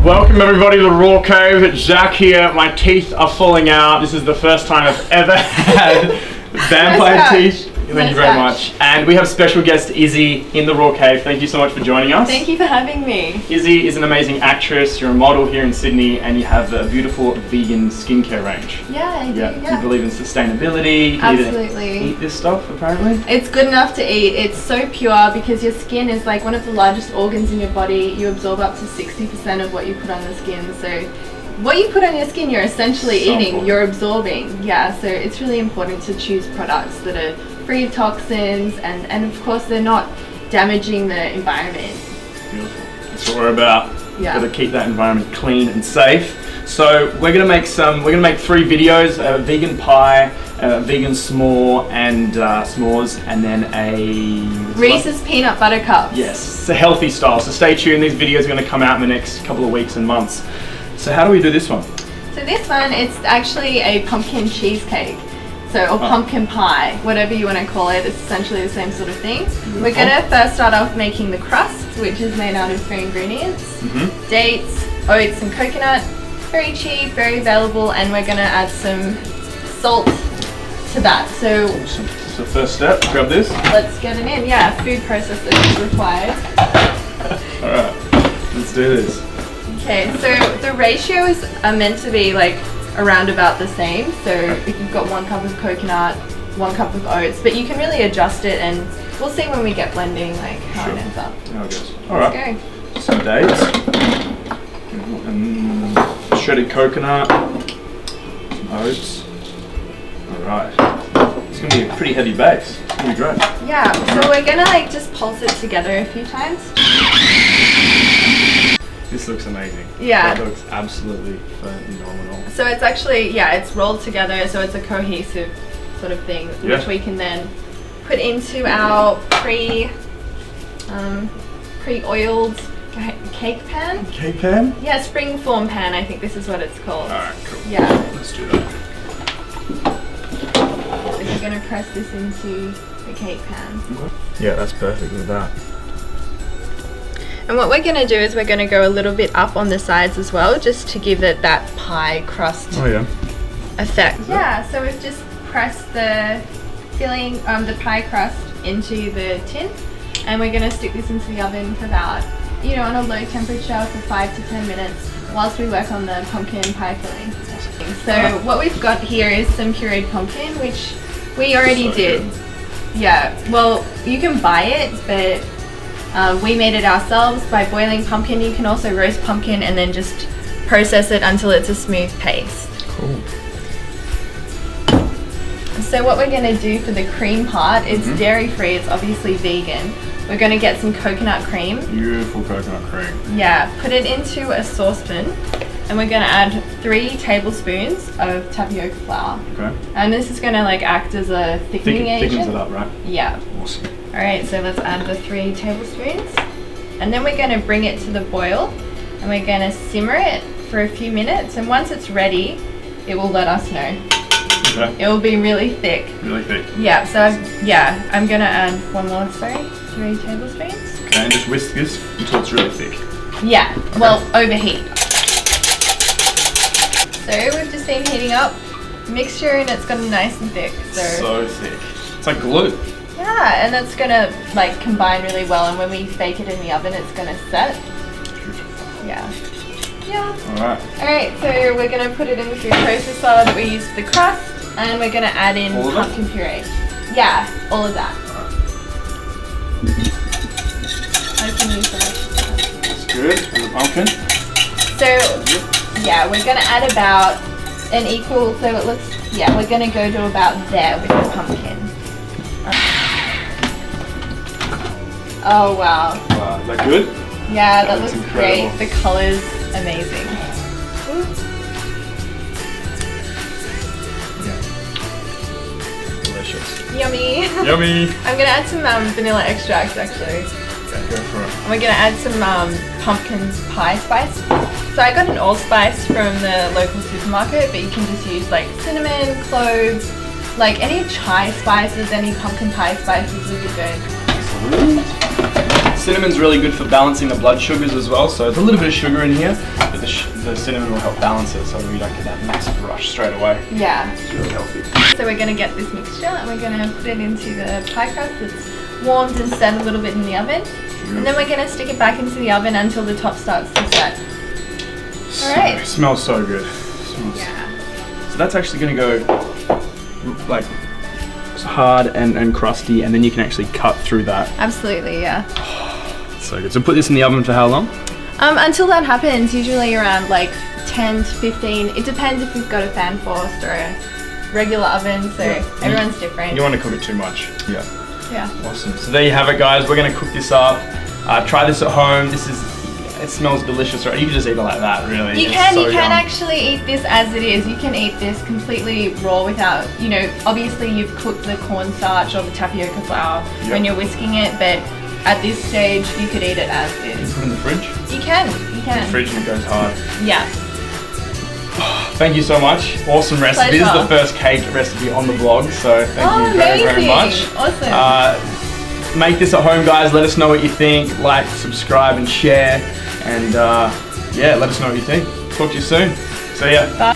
Welcome everybody to the Raw Cave. Jack here. My teeth are falling out. This is the first time I've ever had vampire teeth. Thank you very much. And we have special guest Izzy in the Raw Cave. Thank you so much for joining us. Thank you for having me. Izzy is an amazing actress. You're a model here in Sydney, and you have a beautiful vegan skincare range. Yeah, I do. Yeah. You believe in sustainability. You can Absolutely. eat this stuff, apparently. It's good enough to eat. It's so pure because your skin is like one of the largest organs in your body. You absorb up to 60% of what you put on the skin. So what you put on your skin, you're essentially eating. Important. You're absorbing. Yeah. So it's really important to choose products that are free of toxins, and of course they're not damaging the environment. Beautiful. That's what we're about. Yeah. Got to keep that environment clean and safe. So we're gonna make 3 videos: a vegan pie, a vegan s'more and s'mores, and then a Reese's peanut butter cups. Yes, it's a healthy style. So stay tuned. These videos are gonna come out in the next couple of weeks and months. So how do we do this one? So this one, it's actually a pumpkin cheesecake. Or pumpkin pie, whatever you want to call it. It's essentially the same sort of thing. Beautiful. We're going to first start off making the crust, which is made out of 3 ingredients. Dates, oats and coconut. Very cheap, very available, and we're going to add some salt to that. So awesome. So first step, grab this. Let's get it in. Yeah, food processor is required. Alright, let's do this. Okay, so the ratios are meant to be like around about the same. So if you've got 1 cup of coconut, 1 cup of oats, but you can really adjust it, and we'll see when we get blending like how it ends up. How it goes. Alright. Let's go. Some dates. And shredded coconut. Some oats. Alright. It's gonna be a pretty heavy base. It's gonna be great. Yeah, so we're gonna like just pulse it together a few times. This looks amazing. Yeah. That looks absolutely phenomenal. So it's actually, yeah, it's rolled together, so it's a cohesive sort of thing, which we can then put into our pre-oiled cake pan. Cake pan? Yeah, spring form pan, I think this is what it's called. Alright, cool. Yeah. Let's do that. So you're going to press this into the cake pan. Yeah, that's perfect with that. And what we're going to do is we're going to go a little bit up on the sides as well, just to give it that pie crust effect. Yeah, so we've just pressed the filling, the pie crust into the tin, and we're going to stick this into the oven for about, on a low temperature for 5 to 10 minutes whilst we work on the pumpkin pie filling. So what we've got here is some pureed pumpkin, which we already did. Good. Yeah, well, you can buy it, but we made it ourselves by boiling pumpkin. You can also roast pumpkin and then just process it until it's a smooth paste. Cool. So what we're going to do for the cream part, it's dairy free, it's obviously vegan. We're going to get some coconut cream. Beautiful coconut cream. Yeah, put it into a saucepan, and we're going to add 3 tablespoons of tapioca flour. Okay. And this is going to like act as a thickening agent. Thickens it up, right? Yeah. Awesome. Alright, so let's add the 3 tablespoons, and then we're going to bring it to the boil, and we're going to simmer it for a few minutes, and once it's ready, it will let us know. Okay. It will be really thick. Really thick. Yeah, so I'm going to add 3 tablespoons. Okay, and just whisk this until it's really thick. Yeah, okay. Well, overheat. So we've just been heating up mixture, and it's gotten nice and thick. So thick. It's like glue. Yeah, and that's gonna like combine really well, and when we bake it in the oven, it's gonna set. Beautiful. Yeah. Yeah. Alright, so we're gonna put it in the food processor that we used the crust, and we're gonna add in pumpkin puree. Yeah, all of that. I can use that. That's good. And the pumpkin. So yeah, we're gonna add about an equal. So it looks. Yeah, we're gonna go to about there with the pumpkin. Oh wow. Wow, is that good? Yeah, that looks incredible. great. The color's amazing. Yeah. Delicious. Yummy. Yummy. I'm gonna add some vanilla extract actually. Okay, go for it. And we're gonna add some pumpkin pie spice. So I got an allspice from the local supermarket, but you can just use like cinnamon, cloves, like any chai spices, any pumpkin pie spices would be good. Cinnamon's really good for balancing the blood sugars as well, so there's a little bit of sugar in here, but the cinnamon will help balance it so we don't get that massive rush straight away. Yeah. It's really healthy. So we're going to get this mixture and we're going to put it into the pie crust that's warmed and set a little bit in the oven. And then we're going to stick it back into the oven until the top starts to set. Alright. It smells so good. So that's actually going to go like hard and crusty, and then you can actually cut through that. Absolutely, yeah. So good. So put this in the oven for how long? Until that happens, usually around like 10 to 15. It depends if you've got a fan forced or a regular oven, so everyone's different. You don't want to cook it too much. Yeah. Yeah. Awesome. So there you have it, guys. We're going to cook this up. Try this at home. It smells delicious, right? You can just eat it like that, really. You can actually eat this as it is. You can eat this completely raw without, obviously you've cooked the cornstarch or the tapioca flour when you're whisking it, but at this stage you could eat it as is. Put it in the fridge? You can. The fridge, and it goes hard. Yeah. Thank you so much. Awesome recipe. This is the first cake recipe on the vlog, so thank you very, very much. Awesome. Make this at home, guys. Let us know what you think. Like, subscribe, and share. And yeah, let us know what you think. Talk to you soon. See ya. Bye.